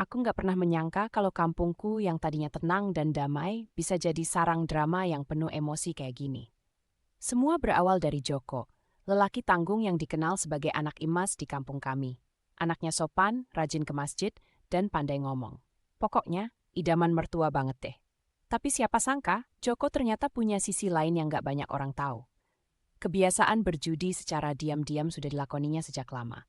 Aku nggak pernah menyangka kalau kampungku yang tadinya tenang dan damai bisa jadi sarang drama yang penuh emosi kayak gini. Semua berawal dari Joko, lelaki tanggung yang dikenal sebagai anak emas di kampung kami. Anaknya sopan, rajin ke masjid, dan pandai ngomong. Pokoknya, idaman mertua banget deh. Tapi siapa sangka, Joko ternyata punya sisi lain yang nggak banyak orang tahu. Kebiasaan berjudi secara diam-diam sudah dilakoninya sejak lama.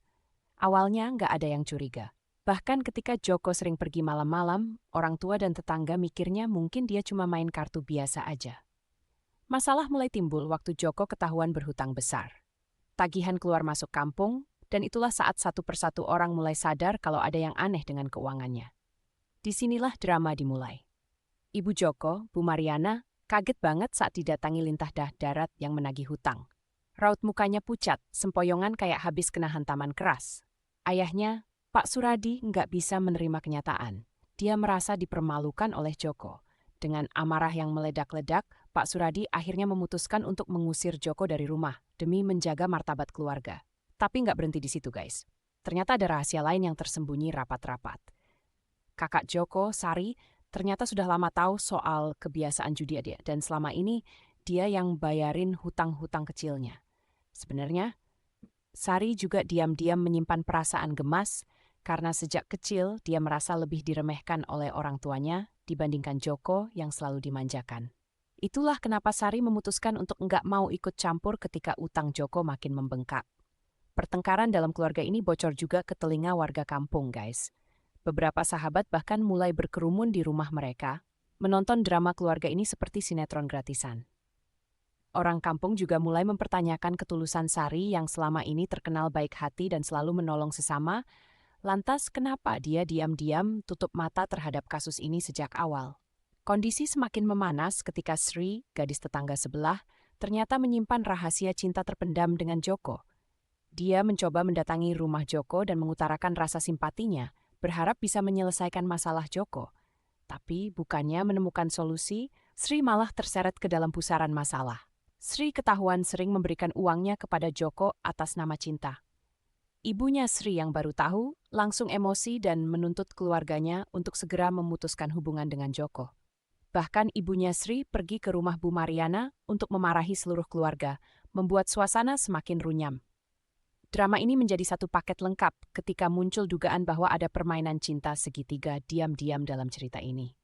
Awalnya nggak ada yang curiga. Bahkan ketika Joko sering pergi malam-malam, orang tua dan tetangga mikirnya mungkin dia cuma main kartu biasa aja. Masalah mulai timbul waktu Joko ketahuan berhutang besar. Tagihan keluar masuk kampung, dan itulah saat satu persatu orang mulai sadar kalau ada yang aneh dengan keuangannya. Disinilah drama dimulai. Ibu Joko, Bu Mariana, kaget banget saat didatangi lintah darat yang menagih hutang. Raut mukanya pucat, sempoyongan kayak habis kena hantaman keras. Ayahnya, Pak Suradi, nggak bisa menerima kenyataan. Dia merasa dipermalukan oleh Joko. Dengan amarah yang meledak-ledak, Pak Suradi akhirnya memutuskan untuk mengusir Joko dari rumah demi menjaga martabat keluarga. Tapi nggak berhenti di situ, guys. Ternyata ada rahasia lain yang tersembunyi rapat-rapat. Kakak Joko, Sari, ternyata sudah lama tahu soal kebiasaan judi dia, dan selama ini dia yang bayarin hutang-hutang kecilnya. Sebenarnya, Sari juga diam-diam menyimpan perasaan gemas karena sejak kecil dia merasa lebih diremehkan oleh orang tuanya dibandingkan Joko yang selalu dimanjakan. Itulah kenapa Sari memutuskan untuk enggak mau ikut campur ketika utang Joko makin membengkak. Pertengkaran dalam keluarga ini bocor juga ke telinga warga kampung, guys. Beberapa sahabat bahkan mulai berkerumun di rumah mereka, menonton drama keluarga ini seperti sinetron gratisan. Orang kampung juga mulai mempertanyakan ketulusan Sari yang selama ini terkenal baik hati dan selalu menolong sesama. Lantas kenapa dia diam-diam tutup mata terhadap kasus ini sejak awal? Kondisi semakin memanas ketika Sri, gadis tetangga sebelah, ternyata menyimpan rahasia cinta terpendam dengan Joko. Dia mencoba mendatangi rumah Joko dan mengutarakan rasa simpatinya, berharap bisa menyelesaikan masalah Joko. Tapi bukannya menemukan solusi, Sri malah terseret ke dalam pusaran masalah. Sri ketahuan sering memberikan uangnya kepada Joko atas nama cinta. Ibunya Sri yang baru tahu langsung emosi dan menuntut keluarganya untuk segera memutuskan hubungan dengan Joko. Bahkan ibunya Sri pergi ke rumah Bu Mariana untuk memarahi seluruh keluarga, membuat suasana semakin runyam. Drama ini menjadi satu paket lengkap ketika muncul dugaan bahwa ada permainan cinta segitiga diam-diam dalam cerita ini.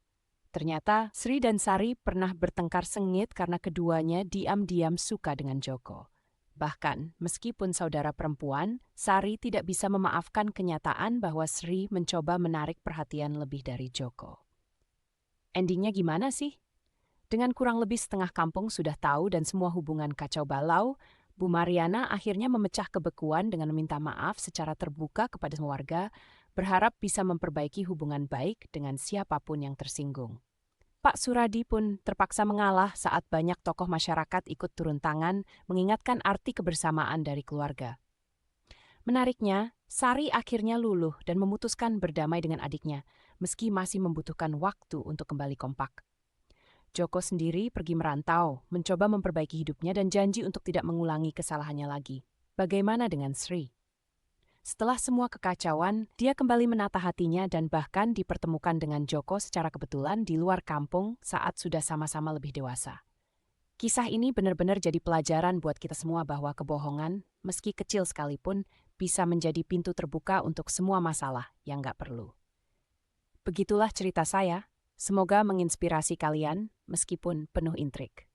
Ternyata Sri dan Sari pernah bertengkar sengit karena keduanya diam-diam suka dengan Joko. Bahkan, meskipun saudara perempuan, Sari tidak bisa memaafkan kenyataan bahwa Sri mencoba menarik perhatian lebih dari Joko. Endingnya gimana sih? Dengan kurang lebih setengah kampung sudah tahu dan semua hubungan kacau balau, Bu Mariana akhirnya memecah kebekuan dengan meminta maaf secara terbuka kepada semua warga, berharap bisa memperbaiki hubungan baik dengan siapapun yang tersinggung. Pak Suradi pun terpaksa mengalah saat banyak tokoh masyarakat ikut turun tangan mengingatkan arti kebersamaan dari keluarga. Menariknya, Sari akhirnya luluh dan memutuskan berdamai dengan adiknya, meski masih membutuhkan waktu untuk kembali kompak. Joko sendiri pergi merantau, mencoba memperbaiki hidupnya dan janji untuk tidak mengulangi kesalahannya lagi. Bagaimana dengan Sri? Setelah semua kekacauan, dia kembali menata hatinya dan bahkan dipertemukan dengan Joko secara kebetulan di luar kampung saat sudah sama-sama lebih dewasa. Kisah ini benar-benar jadi pelajaran buat kita semua bahwa kebohongan, meski kecil sekalipun, bisa menjadi pintu terbuka untuk semua masalah yang nggak perlu. Begitulah cerita saya. Semoga menginspirasi kalian meskipun penuh intrik.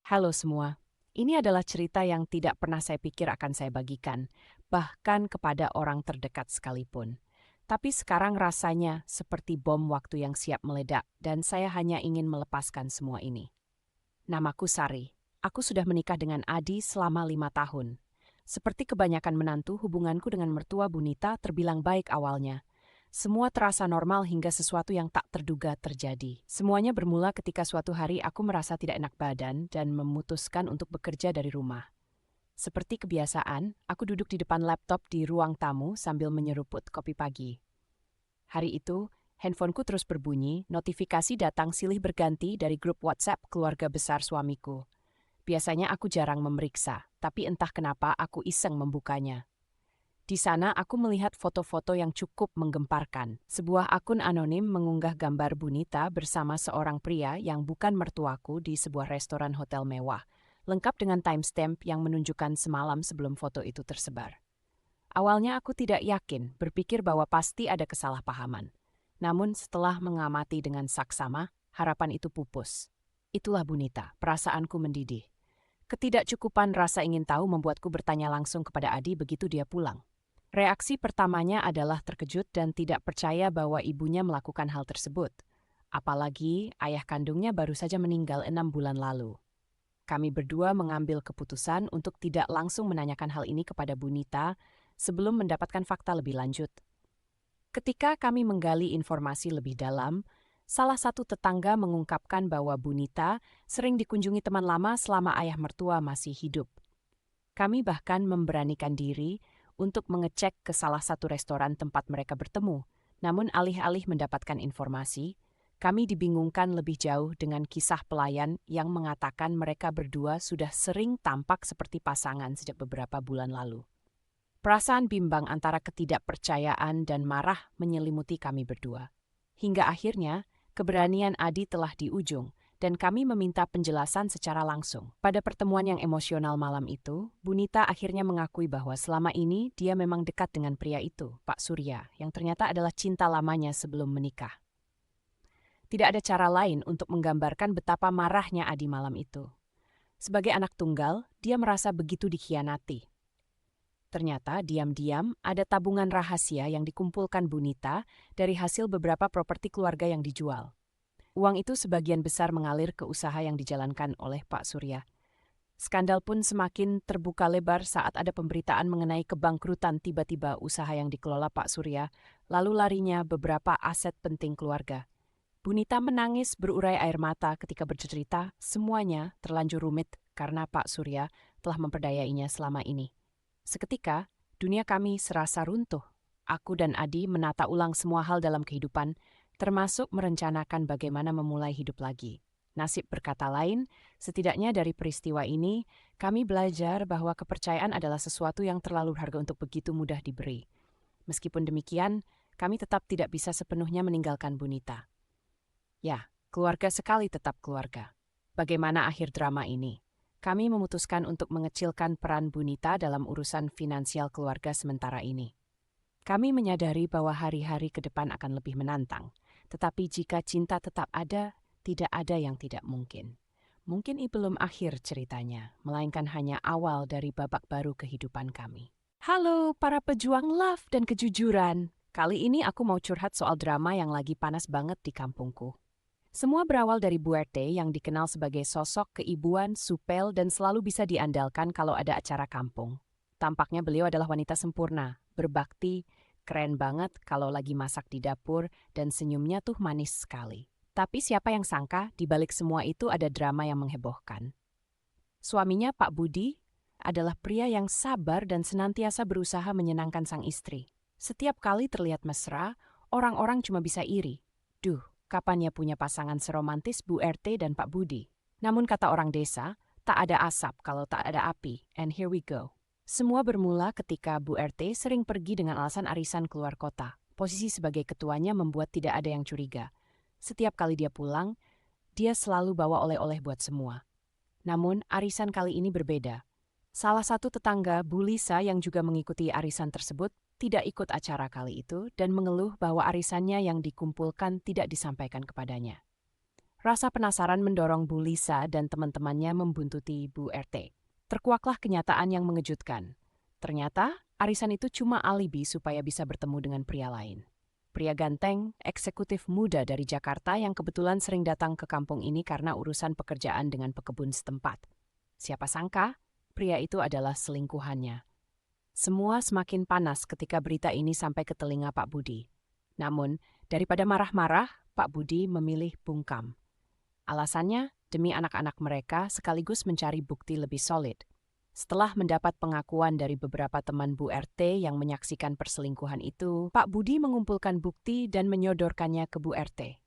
Halo semua. Ini adalah cerita yang tidak pernah saya pikir akan saya bagikan, bahkan kepada orang terdekat sekalipun. Tapi sekarang rasanya seperti bom waktu yang siap meledak dan saya hanya ingin melepaskan semua ini. Namaku Sari. Aku sudah menikah dengan Adi selama 5 tahun. Seperti kebanyakan menantu, hubunganku dengan mertua Bunita terbilang baik awalnya. Semua terasa normal hingga sesuatu yang tak terduga terjadi. Semuanya bermula ketika suatu hari aku merasa tidak enak badan dan memutuskan untuk bekerja dari rumah. Seperti kebiasaan, aku duduk di depan laptop di ruang tamu sambil menyeruput kopi pagi. Hari itu, handphoneku terus berbunyi, notifikasi datang silih berganti dari grup WhatsApp keluarga besar suamiku. Biasanya aku jarang memeriksa, tapi entah kenapa aku iseng membukanya. Di sana aku melihat foto-foto yang cukup menggemparkan. Sebuah akun anonim mengunggah gambar Bunita bersama seorang pria yang bukan mertuaku di sebuah restoran hotel mewah, lengkap dengan timestamp yang menunjukkan semalam sebelum foto itu tersebar. Awalnya aku tidak yakin, berpikir bahwa pasti ada kesalahpahaman. Namun setelah mengamati dengan saksama, harapan itu pupus. Itulah Bunita, perasaanku mendidih. Ketidakcukupan rasa ingin tahu membuatku bertanya langsung kepada Adi begitu dia pulang. Reaksi pertamanya adalah terkejut dan tidak percaya bahwa ibunya melakukan hal tersebut. Apalagi ayah kandungnya baru saja meninggal 6 bulan lalu. Kami berdua mengambil keputusan untuk tidak langsung menanyakan hal ini kepada Bunita sebelum mendapatkan fakta lebih lanjut. Ketika kami menggali informasi lebih dalam, salah satu tetangga mengungkapkan bahwa Bunita sering dikunjungi teman lama selama ayah mertua masih hidup. Kami bahkan memberanikan diri untuk mengecek ke salah satu restoran tempat mereka bertemu. Namun alih-alih mendapatkan informasi, kami dibingungkan lebih jauh dengan kisah pelayan yang mengatakan mereka berdua sudah sering tampak seperti pasangan sejak beberapa bulan lalu. Perasaan bimbang antara ketidakpercayaan dan marah menyelimuti kami berdua. Hingga akhirnya, keberanian Adi telah di ujung, dan kami meminta penjelasan secara langsung. Pada pertemuan yang emosional malam itu, Bunita akhirnya mengakui bahwa selama ini dia memang dekat dengan pria itu, Pak Surya, yang ternyata adalah cinta lamanya sebelum menikah. Tidak ada cara lain untuk menggambarkan betapa marahnya Adi malam itu. Sebagai anak tunggal, dia merasa begitu dikhianati. Ternyata diam-diam ada tabungan rahasia yang dikumpulkan Bunita dari hasil beberapa properti keluarga yang dijual. Uang itu sebagian besar mengalir ke usaha yang dijalankan oleh Pak Surya. Skandal pun semakin terbuka lebar saat ada pemberitaan mengenai kebangkrutan tiba-tiba usaha yang dikelola Pak Surya, lalu larinya beberapa aset penting keluarga. Bunita menangis berurai air mata ketika bercerita semuanya terlanjur rumit karena Pak Surya telah memperdayainya selama ini. Seketika, dunia kami serasa runtuh. Aku dan Adi menata ulang semua hal dalam kehidupan, termasuk merencanakan bagaimana memulai hidup lagi. Nasib berkata lain, setidaknya dari peristiwa ini, kami belajar bahwa kepercayaan adalah sesuatu yang terlalu berharga untuk begitu mudah diberi. Meskipun demikian, kami tetap tidak bisa sepenuhnya meninggalkan Bunita. Ya, keluarga sekali tetap keluarga. Bagaimana akhir drama ini? Kami memutuskan untuk mengecilkan peran Bunita dalam urusan finansial keluarga sementara ini. Kami menyadari bahwa hari-hari ke depan akan lebih menantang. Tetapi jika cinta tetap ada, tidak ada yang tidak mungkin. Mungkin ini belum akhir ceritanya, melainkan hanya awal dari babak baru kehidupan kami. Halo para pejuang love dan kejujuran. Kali ini aku mau curhat soal drama yang lagi panas banget di kampungku. Semua berawal dari Bu RT yang dikenal sebagai sosok keibuan, supel, dan selalu bisa diandalkan kalau ada acara kampung. Tampaknya beliau adalah wanita sempurna, berbakti, keren banget kalau lagi masak di dapur, dan senyumnya tuh manis sekali. Tapi siapa yang sangka di balik semua itu ada drama yang menghebohkan. Suaminya Pak Budi adalah pria yang sabar dan senantiasa berusaha menyenangkan sang istri. Setiap kali terlihat mesra, orang-orang cuma bisa iri. Duh, kapan ya punya pasangan seromantis Bu RT dan Pak Budi? Namun kata orang desa, tak ada asap kalau tak ada api, and here we go. Semua bermula ketika Bu RT sering pergi dengan alasan arisan keluar kota. Posisi sebagai ketuanya membuat tidak ada yang curiga. Setiap kali dia pulang, dia selalu bawa oleh-oleh buat semua. Namun, arisan kali ini berbeda. Salah satu tetangga, Bu Lisa, yang juga mengikuti arisan tersebut, tidak ikut acara kali itu dan mengeluh bahwa arisannya yang dikumpulkan tidak disampaikan kepadanya. Rasa penasaran mendorong Bu Lisa dan teman-temannya membuntuti Bu RT. Terkuaklah kenyataan yang mengejutkan. Ternyata, arisan itu cuma alibi supaya bisa bertemu dengan pria lain. Pria ganteng, eksekutif muda dari Jakarta yang kebetulan sering datang ke kampung ini karena urusan pekerjaan dengan pekebun setempat. Siapa sangka, pria itu adalah selingkuhannya. Semua semakin panas ketika berita ini sampai ke telinga Pak Budi. Namun, daripada marah-marah, Pak Budi memilih bungkam. Alasannya, demi anak-anak mereka sekaligus mencari bukti lebih solid. Setelah mendapat pengakuan dari beberapa teman Bu RT yang menyaksikan perselingkuhan itu, Pak Budi mengumpulkan bukti dan menyodorkannya ke Bu RT.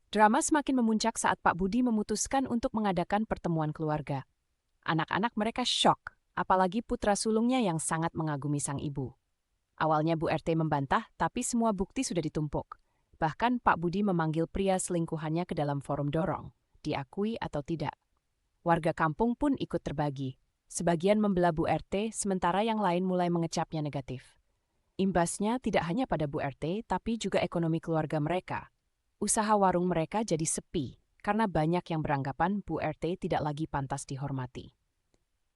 Drama semakin memuncak saat Pak Budi memutuskan untuk mengadakan pertemuan keluarga. Anak-anak mereka syok, apalagi putra sulungnya yang sangat mengagumi sang ibu. Awalnya Bu RT membantah, tapi semua bukti sudah ditumpuk. Bahkan Pak Budi memanggil pria selingkuhannya ke dalam forum dorong, diakui atau tidak. Warga kampung pun ikut terbagi. Sebagian membela Bu RT, sementara yang lain mulai mengecapnya negatif. Imbasnya tidak hanya pada Bu RT, tapi juga ekonomi keluarga mereka. Usaha warung mereka jadi sepi, karena banyak yang beranggapan Bu RT tidak lagi pantas dihormati.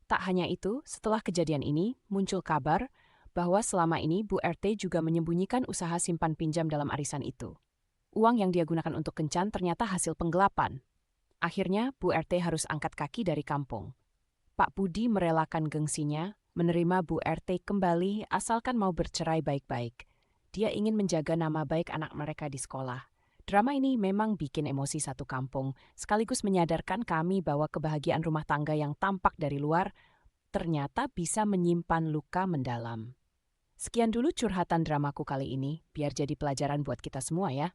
Tak hanya itu, setelah kejadian ini, muncul kabar bahwa selama ini Bu RT juga menyembunyikan usaha simpan pinjam dalam arisan itu. Uang yang dia gunakan untuk kencan ternyata hasil penggelapan. Akhirnya, Bu RT harus angkat kaki dari kampung. Pak Budi merelakan gengsinya, menerima Bu RT kembali asalkan mau bercerai baik-baik. Dia ingin menjaga nama baik anak mereka di sekolah. Drama ini memang bikin emosi satu kampung, sekaligus menyadarkan kami bahwa kebahagiaan rumah tangga yang tampak dari luar ternyata bisa menyimpan luka mendalam. Sekian dulu curhatan dramaku kali ini, biar jadi pelajaran buat kita semua ya.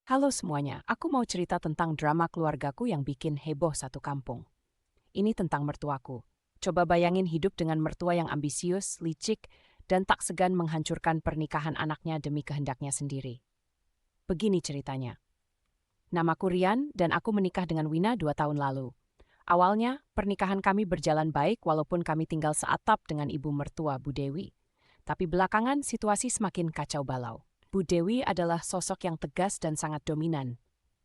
Halo semuanya, aku mau cerita tentang drama keluargaku yang bikin heboh satu kampung. Ini tentang mertuaku. Coba bayangin hidup dengan mertua yang ambisius, licik, dan tak segan menghancurkan pernikahan anaknya demi kehendaknya sendiri. Begini ceritanya. Namaku Rian dan aku menikah dengan Wina 2 tahun lalu. Awalnya, pernikahan kami berjalan baik walaupun kami tinggal seatap dengan ibu mertua Bu Dewi. Tapi belakangan situasi semakin kacau balau. Bu Dewi adalah sosok yang tegas dan sangat dominan.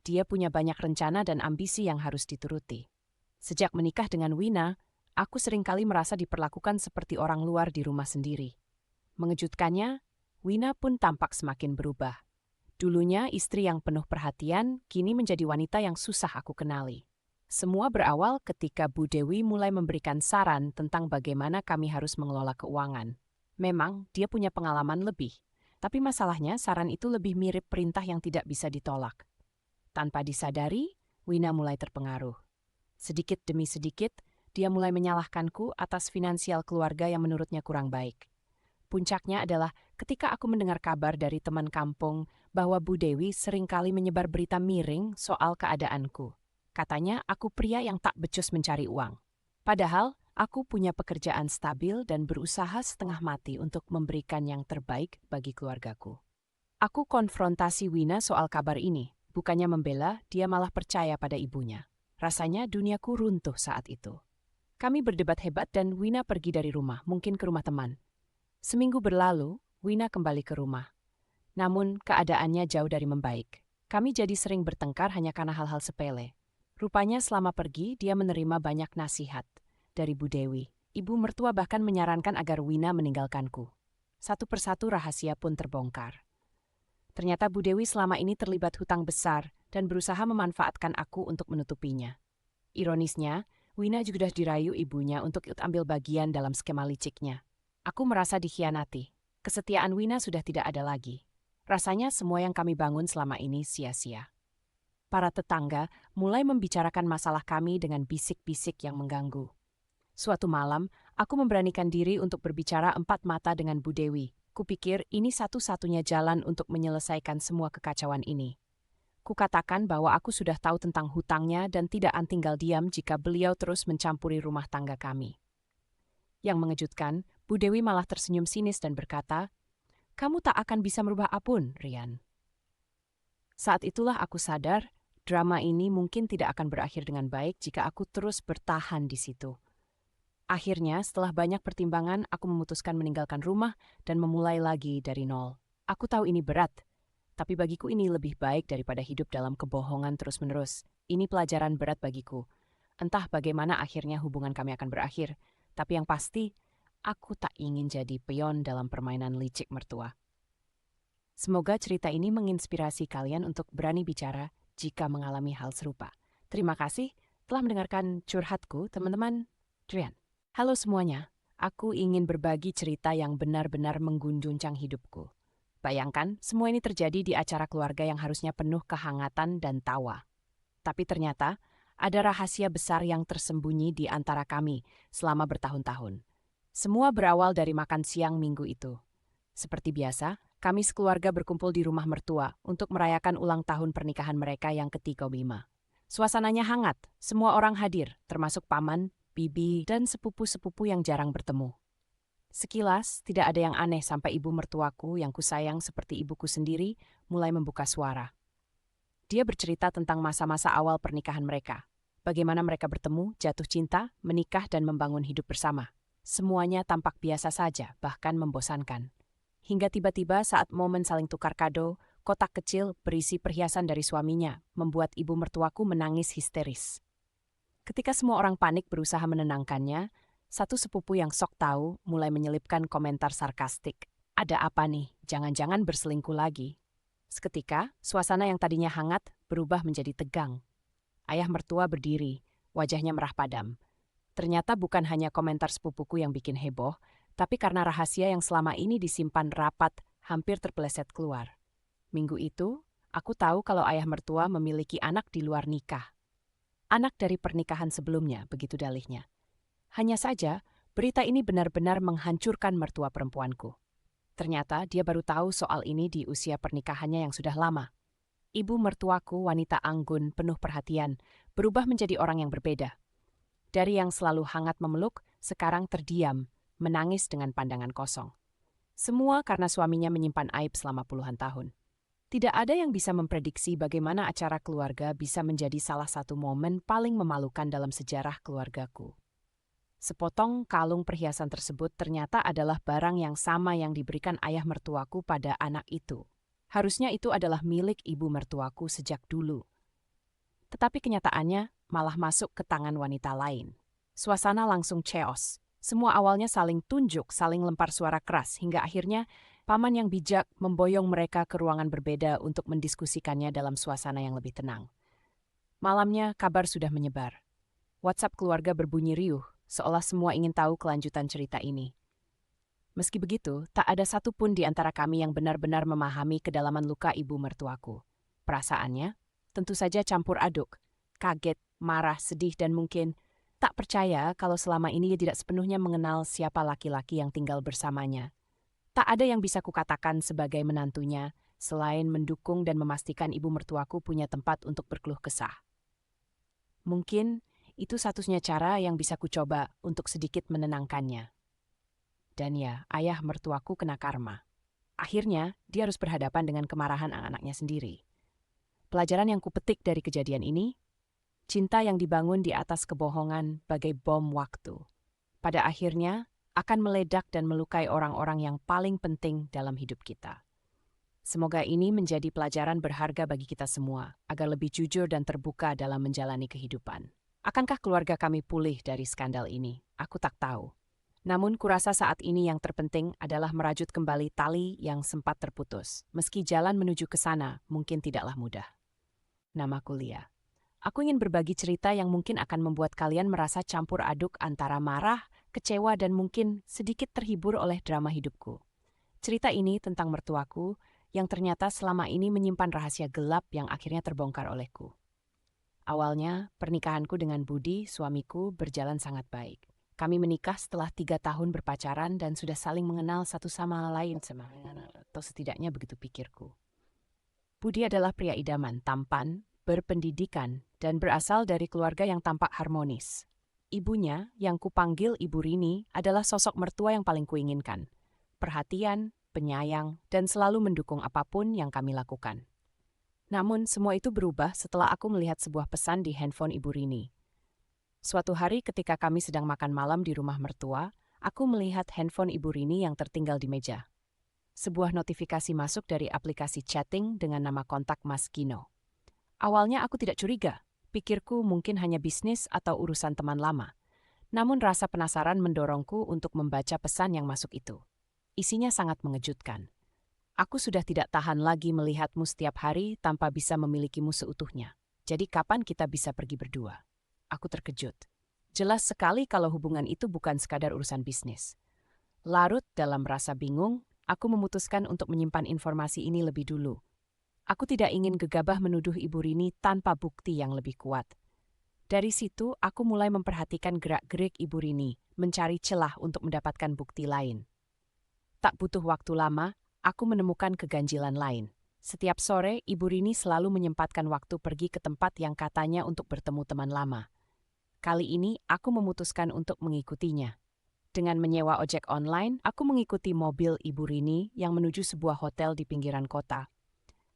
Dia punya banyak rencana dan ambisi yang harus dituruti. Sejak menikah dengan Wina, aku seringkali merasa diperlakukan seperti orang luar di rumah sendiri. Mengejutkannya, Wina pun tampak semakin berubah. Dulunya istri yang penuh perhatian, kini menjadi wanita yang susah aku kenali. Semua berawal ketika Bu Dewi mulai memberikan saran tentang bagaimana kami harus mengelola keuangan. Memang dia punya pengalaman lebih, tapi masalahnya saran itu lebih mirip perintah yang tidak bisa ditolak. Tanpa disadari, Wina mulai terpengaruh. Sedikit demi sedikit, dia mulai menyalahkanku atas finansial keluarga yang menurutnya kurang baik. Puncaknya adalah ketika aku mendengar kabar dari teman kampung bahwa Bu Dewi seringkali menyebar berita miring soal keadaanku. Katanya aku pria yang tak becus mencari uang. Padahal aku punya pekerjaan stabil dan berusaha setengah mati untuk memberikan yang terbaik bagi keluargaku. Aku konfrontasi Wina soal kabar ini. Bukannya membela, dia malah percaya pada ibunya. Rasanya duniaku runtuh saat itu. Kami berdebat hebat dan Wina pergi dari rumah, mungkin ke rumah teman. Seminggu berlalu, Wina kembali ke rumah. Namun keadaannya jauh dari membaik. Kami jadi sering bertengkar hanya karena hal-hal sepele. Rupanya selama pergi, dia menerima banyak nasihat dari Bu Dewi. Ibu mertua bahkan menyarankan agar Wina meninggalkanku. Satu persatu rahasia pun terbongkar. Ternyata Bu Dewi selama ini terlibat hutang besar dan berusaha memanfaatkan aku untuk menutupinya. Ironisnya, Wina juga sudah dirayu ibunya untuk ikut ambil bagian dalam skema liciknya. Aku merasa dikhianati. Kesetiaan Wina sudah tidak ada lagi. Rasanya semua yang kami bangun selama ini sia-sia. Para tetangga mulai membicarakan masalah kami dengan bisik-bisik yang mengganggu. Suatu malam, aku memberanikan diri untuk berbicara empat mata dengan Bu Dewi. Kupikir ini satu-satunya jalan untuk menyelesaikan semua kekacauan ini. Kukatakan bahwa aku sudah tahu tentang hutangnya dan tidak akan tinggal diam jika beliau terus mencampuri rumah tangga kami. Yang mengejutkan, Bu Dewi malah tersenyum sinis dan berkata, "Kamu tak akan bisa merubah apapun, Rian." Saat itulah aku sadar, drama ini mungkin tidak akan berakhir dengan baik jika aku terus bertahan di situ. Akhirnya, setelah banyak pertimbangan, aku memutuskan meninggalkan rumah dan memulai lagi dari nol. Aku tahu ini berat, tapi bagiku ini lebih baik daripada hidup dalam kebohongan terus-menerus. Ini pelajaran berat bagiku. Entah bagaimana akhirnya hubungan kami akan berakhir, tapi yang pasti, aku tak ingin jadi pion dalam permainan licik mertua. Semoga cerita ini menginspirasi kalian untuk berani bicara jika mengalami hal serupa. Terima kasih telah mendengarkan curhatku, teman-teman. Rian. Halo semuanya, aku ingin berbagi cerita yang benar-benar mengguncang hidupku. Bayangkan, semua ini terjadi di acara keluarga yang harusnya penuh kehangatan dan tawa. Tapi ternyata, ada rahasia besar yang tersembunyi di antara kami selama bertahun-tahun. Semua berawal dari makan siang minggu itu. Seperti biasa, kami sekeluarga berkumpul di rumah mertua untuk merayakan ulang tahun pernikahan mereka yang ke-35. Suasananya hangat, semua orang hadir, termasuk paman, bibi, dan sepupu-sepupu yang jarang bertemu. Sekilas, tidak ada yang aneh sampai ibu mertuaku yang kusayang seperti ibuku sendiri mulai membuka suara. Dia bercerita tentang masa-masa awal pernikahan mereka. Bagaimana mereka bertemu, jatuh cinta, menikah dan membangun hidup bersama. Semuanya tampak biasa saja, bahkan membosankan. Hingga tiba-tiba saat momen saling tukar kado, kotak kecil berisi perhiasan dari suaminya membuat ibu mertuaku menangis histeris. Ketika semua orang panik berusaha menenangkannya, satu sepupu yang sok tahu mulai menyelipkan komentar sarkastik. Ada apa nih? Jangan-jangan berselingkuh lagi. Seketika, suasana yang tadinya hangat berubah menjadi tegang. Ayah mertua berdiri, wajahnya merah padam. Ternyata bukan hanya komentar sepupuku yang bikin heboh, tapi karena rahasia yang selama ini disimpan rapat hampir terpeleset keluar. Minggu itu, aku tahu kalau ayah mertua memiliki anak di luar nikah. Anak dari pernikahan sebelumnya, begitu dalihnya. Hanya saja, berita ini benar-benar menghancurkan mertua perempuanku. Ternyata dia baru tahu soal ini di usia pernikahannya yang sudah lama. Ibu mertuaku, wanita anggun, penuh perhatian, berubah menjadi orang yang berbeda. Dari yang selalu hangat memeluk, sekarang terdiam, menangis dengan pandangan kosong. Semua karena suaminya menyimpan aib selama puluhan tahun. Tidak ada yang bisa memprediksi bagaimana acara keluarga bisa menjadi salah satu momen paling memalukan dalam sejarah keluargaku. Sepotong kalung perhiasan tersebut ternyata adalah barang yang sama yang diberikan ayah mertuaku pada anak itu. Harusnya itu adalah milik ibu mertuaku sejak dulu. Tetapi kenyataannya malah masuk ke tangan wanita lain. Suasana langsung chaos. Semua awalnya saling tunjuk, saling lempar suara keras, hingga akhirnya paman yang bijak memboyong mereka ke ruangan berbeda untuk mendiskusikannya dalam suasana yang lebih tenang. Malamnya kabar sudah menyebar. WhatsApp keluarga berbunyi riuh, seolah semua ingin tahu kelanjutan cerita ini. Meski begitu, tak ada satupun di antara kami yang benar-benar memahami kedalaman luka ibu mertuaku. Perasaannya, tentu saja campur aduk, kaget, marah, sedih, dan mungkin tak percaya kalau selama ini ia tidak sepenuhnya mengenal siapa laki-laki yang tinggal bersamanya. Tak ada yang bisa kukatakan sebagai menantunya, selain mendukung dan memastikan ibu mertuaku punya tempat untuk berkeluh kesah. Mungkin itu satunya cara yang bisa kucoba untuk sedikit menenangkannya. Dan ya, ayah mertuaku kena karma. Akhirnya, dia harus berhadapan dengan kemarahan anak-anaknya sendiri. Pelajaran yang kupetik dari kejadian ini, cinta yang dibangun di atas kebohongan bagai bom waktu. Pada akhirnya, akan meledak dan melukai orang-orang yang paling penting dalam hidup kita. Semoga ini menjadi pelajaran berharga bagi kita semua, agar lebih jujur dan terbuka dalam menjalani kehidupan. Akankah keluarga kami pulih dari skandal ini? Aku tak tahu. Namun kurasa saat ini yang terpenting adalah merajut kembali tali yang sempat terputus. Meski jalan menuju ke sana mungkin tidaklah mudah. Namaku Lia. Aku ingin berbagi cerita yang mungkin akan membuat kalian merasa campur aduk antara marah, kecewa, dan mungkin sedikit terhibur oleh drama hidupku. Cerita ini tentang mertuaku yang ternyata selama ini menyimpan rahasia gelap yang akhirnya terbongkar olehku. Awalnya, pernikahanku dengan Budi, suamiku, berjalan sangat baik. Kami menikah setelah 3 tahun berpacaran dan sudah saling mengenal satu sama lain, atau setidaknya begitu pikirku. Budi adalah pria idaman, tampan, berpendidikan, dan berasal dari keluarga yang tampak harmonis. Ibunya, yang kupanggil Ibu Rini, adalah sosok mertua yang paling kuinginkan. Perhatian, penyayang, dan selalu mendukung apapun yang kami lakukan. Namun, semua itu berubah setelah aku melihat sebuah pesan di handphone Ibu Rini. Suatu hari ketika kami sedang makan malam di rumah mertua, aku melihat handphone Ibu Rini yang tertinggal di meja. Sebuah notifikasi masuk dari aplikasi chatting dengan nama kontak Mas Gino. Awalnya aku tidak curiga, pikirku mungkin hanya bisnis atau urusan teman lama. Namun rasa penasaran mendorongku untuk membaca pesan yang masuk itu. Isinya sangat mengejutkan. Aku sudah tidak tahan lagi melihatmu setiap hari tanpa bisa memilikimu seutuhnya. Jadi kapan kita bisa pergi berdua? Aku terkejut. Jelas sekali kalau hubungan itu bukan sekadar urusan bisnis. Larut dalam rasa bingung, aku memutuskan untuk menyimpan informasi ini lebih dulu. Aku tidak ingin gegabah menuduh Ibu Rini tanpa bukti yang lebih kuat. Dari situ, aku mulai memperhatikan gerak-gerik Ibu Rini, mencari celah untuk mendapatkan bukti lain. Tak butuh waktu lama, aku menemukan keganjilan lain. Setiap sore, Ibu Rini selalu menyempatkan waktu pergi ke tempat yang katanya untuk bertemu teman lama. Kali ini, aku memutuskan untuk mengikutinya. Dengan menyewa ojek online, aku mengikuti mobil Ibu Rini yang menuju sebuah hotel di pinggiran kota.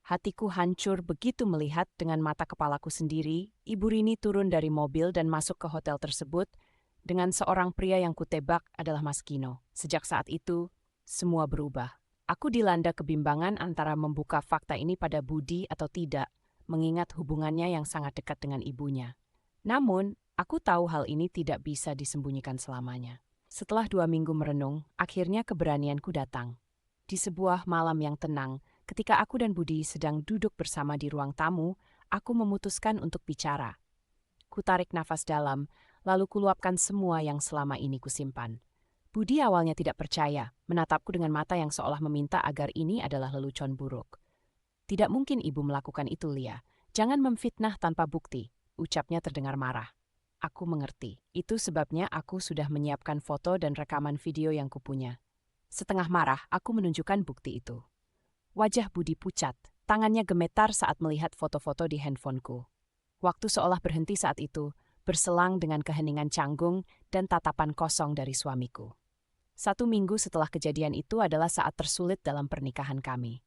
Hatiku hancur begitu melihat dengan mata kepalaku sendiri, Ibu Rini turun dari mobil dan masuk ke hotel tersebut dengan seorang pria yang kutebak adalah Mas Gino. Sejak saat itu, semua berubah. Aku dilanda kebimbangan antara membuka fakta ini pada Budi atau tidak, mengingat hubungannya yang sangat dekat dengan ibunya. Namun, aku tahu hal ini tidak bisa disembunyikan selamanya. Setelah 2 minggu merenung, akhirnya keberanianku datang. Di sebuah malam yang tenang, ketika aku dan Budi sedang duduk bersama di ruang tamu, aku memutuskan untuk bicara. Kutarik nafas dalam, lalu kuluapkan semua yang selama ini kusimpan. Budi awalnya tidak percaya, menatapku dengan mata yang seolah meminta agar ini adalah lelucon buruk. Tidak mungkin ibu melakukan itu, Lia. Jangan memfitnah tanpa bukti, ucapnya terdengar marah. Aku mengerti. Itu sebabnya aku sudah menyiapkan foto dan rekaman video yang kupunya. Setengah marah, aku menunjukkan bukti itu. Wajah Budi pucat, tangannya gemetar saat melihat foto-foto di handphoneku. Waktu seolah berhenti saat itu, berselang dengan keheningan canggung dan tatapan kosong dari suamiku. 1 minggu setelah kejadian itu adalah saat tersulit dalam pernikahan kami.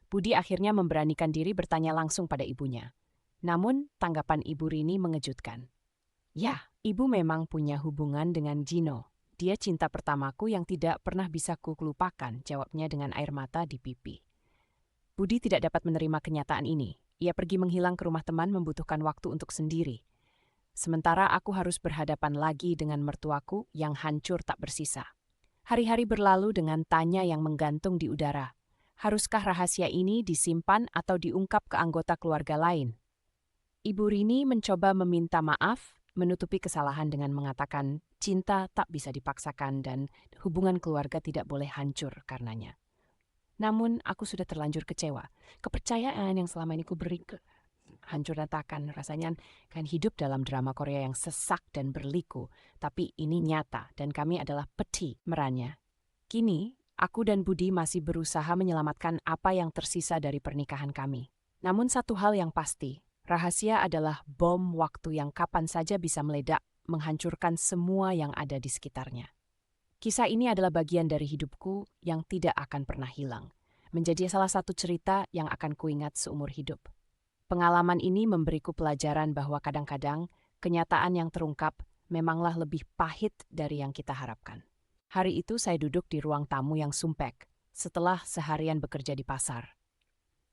Budi akhirnya memberanikan diri bertanya langsung pada ibunya. Namun, tanggapan Ibu Rini mengejutkan. Ya, ibu memang punya hubungan dengan Gino. Dia cinta pertamaku yang tidak pernah bisa kulupakan, jawabnya dengan air mata di pipi. Budi tidak dapat menerima kenyataan ini. Ia pergi menghilang ke rumah teman membutuhkan waktu untuk sendiri. Sementara aku harus berhadapan lagi dengan mertuaku yang hancur tak bersisa. Hari-hari berlalu dengan tanya yang menggantung di udara. Haruskah rahasia ini disimpan atau diungkap ke anggota keluarga lain? Ibu Rini mencoba meminta maaf, menutupi kesalahan dengan mengatakan cinta tak bisa dipaksakan dan hubungan keluarga tidak boleh hancur karenanya. Namun aku sudah terlanjur kecewa. Kepercayaan yang selama ini kuberi hancur ratakan. Rasanya kan hidup dalam drama Korea yang sesak dan berliku. Tapi ini nyata dan kami adalah peti meranya. Kini, aku dan Budi masih berusaha menyelamatkan apa yang tersisa dari pernikahan kami. Namun satu hal yang pasti, rahasia adalah bom waktu yang kapan saja bisa meledak, menghancurkan semua yang ada di sekitarnya. Kisah ini adalah bagian dari hidupku yang tidak akan pernah hilang. Menjadi salah satu cerita yang akan kuingat seumur hidup. Pengalaman ini memberiku pelajaran bahwa kadang-kadang kenyataan yang terungkap memanglah lebih pahit dari yang kita harapkan. Hari itu saya duduk di ruang tamu yang sumpek, setelah seharian bekerja di pasar.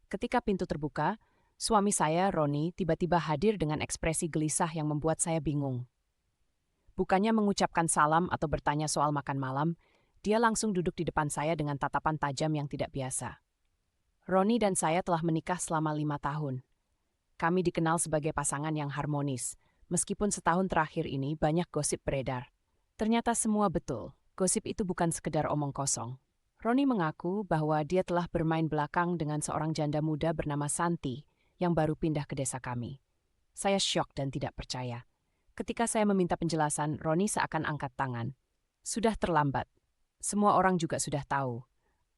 Ketika pintu terbuka, suami saya, Roni, tiba-tiba hadir dengan ekspresi gelisah yang membuat saya bingung. Bukannya mengucapkan salam atau bertanya soal makan malam, dia langsung duduk di depan saya dengan tatapan tajam yang tidak biasa. Roni dan saya telah menikah selama 5 tahun. Kami dikenal sebagai pasangan yang harmonis, meskipun setahun terakhir ini banyak gosip beredar. Ternyata semua betul, gosip itu bukan sekedar omong kosong. Roni mengaku bahwa dia telah bermain belakang dengan seorang janda muda bernama Santi, yang baru pindah ke desa kami. Saya syok dan tidak percaya. Ketika saya meminta penjelasan, Roni seakan angkat tangan. Sudah terlambat. Semua orang juga sudah tahu.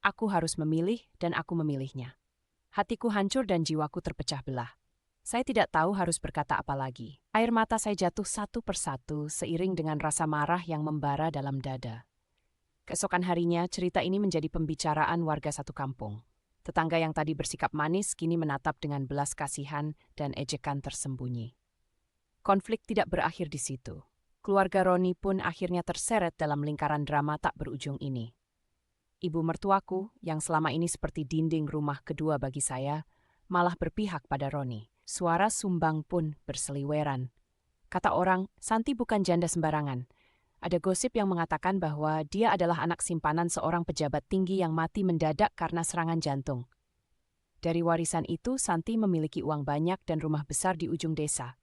Aku harus memilih dan aku memilihnya. Hatiku hancur dan jiwaku terpecah belah. Saya tidak tahu harus berkata apa lagi. Air mata saya jatuh satu persatu seiring dengan rasa marah yang membara dalam dada. Keesokan harinya, cerita ini menjadi pembicaraan warga satu kampung. Tetangga yang tadi bersikap manis kini menatap dengan belas kasihan dan ejekan tersembunyi. Konflik tidak berakhir di situ. Keluarga Roni pun akhirnya terseret dalam lingkaran drama tak berujung ini. Ibu mertuaku, yang selama ini seperti dinding rumah kedua bagi saya, malah berpihak pada Roni. Suara sumbang pun berseliweran. Kata orang, Santi bukan janda sembarangan. Ada gosip yang mengatakan bahwa dia adalah anak simpanan seorang pejabat tinggi yang mati mendadak karena serangan jantung. Dari warisan itu, Santi memiliki uang banyak dan rumah besar di ujung desa.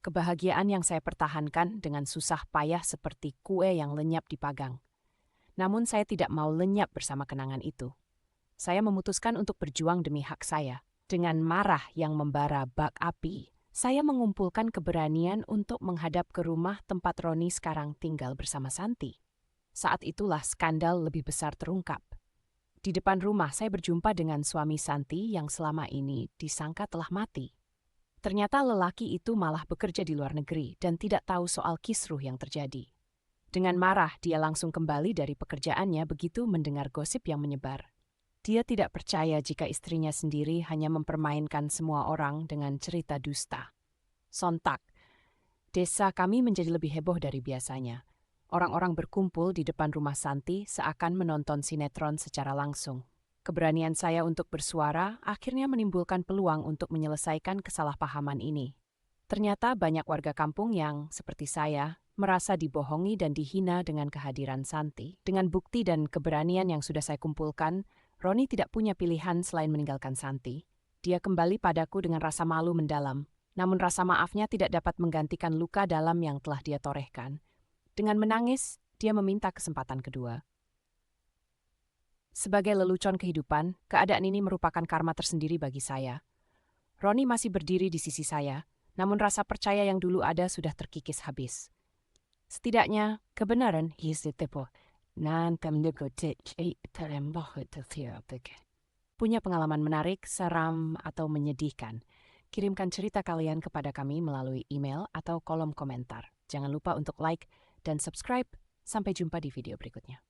Kebahagiaan yang saya pertahankan dengan susah payah seperti kue yang lenyap dipanggang. Namun saya tidak mau lenyap bersama kenangan itu. Saya memutuskan untuk berjuang demi hak saya. Dengan marah yang membara bak api, saya mengumpulkan keberanian untuk menghadap ke rumah tempat Roni sekarang tinggal bersama Santi. Saat itulah skandal lebih besar terungkap. Di depan rumah saya berjumpa dengan suami Santi yang selama ini disangka telah mati. Ternyata lelaki itu malah bekerja di luar negeri dan tidak tahu soal kisruh yang terjadi. Dengan marah, dia langsung kembali dari pekerjaannya begitu mendengar gosip yang menyebar. Dia tidak percaya jika istrinya sendiri hanya mempermainkan semua orang dengan cerita dusta. Sontak, desa kami menjadi lebih heboh dari biasanya. Orang-orang berkumpul di depan rumah Santi seakan menonton sinetron secara langsung. Keberanian saya untuk bersuara akhirnya menimbulkan peluang untuk menyelesaikan kesalahpahaman ini. Ternyata banyak warga kampung yang, seperti saya, merasa dibohongi dan dihina dengan kehadiran Santi. Dengan bukti dan keberanian yang sudah saya kumpulkan, Roni tidak punya pilihan selain meninggalkan Santi. Dia kembali padaku dengan rasa malu mendalam, namun rasa maafnya tidak dapat menggantikan luka dalam yang telah dia torehkan. Dengan menangis, dia meminta kesempatan kedua. Sebagai lelucon kehidupan, keadaan ini merupakan karma tersendiri bagi saya. Roni masih berdiri di sisi saya, namun rasa percaya yang dulu ada sudah terkikis habis. Setidaknya, kebenaran punya pengalaman menarik, seram, atau menyedihkan. Kirimkan cerita kalian kepada kami melalui email atau kolom komentar. Jangan lupa untuk like dan subscribe. Sampai jumpa di video berikutnya.